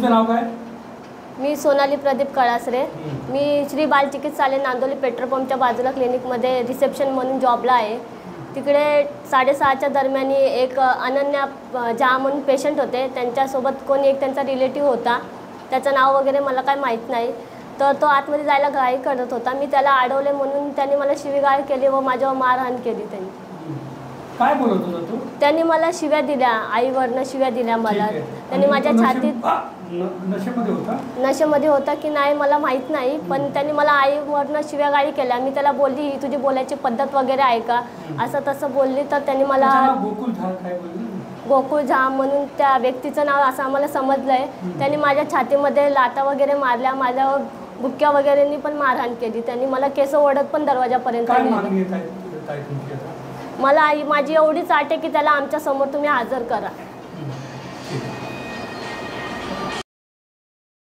तुमचं नाव काय? मी सोनाली प्रदीप कळासरे. मी श्री बाल चिकित्सालय नांदोली पेट्रोल पंपच्या बाजूला क्लिनिकमध्ये रिसेप्शन म्हणून जॉबला आहे. तिकडे 6:30च्या दरम्यान एक अनन्या झा म्हणून पेशंट होते. त्यांच्यासोबत कोणी एक त्यांचा रिलेटिव्ह होता. त्याचं नाव वगैरे मला काय माहीत नाही. तर तो आतमध्ये जायला घाई करत होता. मी त्याला अडवले म्हणून त्यांनी मला शिवीगाळ केली व माझ्यावर मारहाण केली. काय बोलत होता तू? त्यांनी मला शिव्या दिल्या, आईवरनं शिव्या दिल्या मला. त्यांनी माझ्या छातीत नशेमध्ये होता की नाही मला माहीत नाही, पण त्यांनी मला आईवरनं शिव्यागाळी केल्या. मी त्याला बोलली ही तुझी बोलायची पद्धत वगैरे आहे का, असं तसं बोलली. तर त्यांनी मला गोकुळ झा म्हणून त्या व्यक्तीचं नाव असं आम्हाला समजलं आहे. त्यांनी माझ्या छातीमध्ये लाथा वगैरे मारल्या, माझ्यावर बुक्क्या वगैरेंनी पण मारहाण केली. त्यांनी मला केस ओढत पण दरवाजापर्यंत मला माझी एवढीच आट आहे की त्याला आमच्या समोर तुम्ही हजर करा.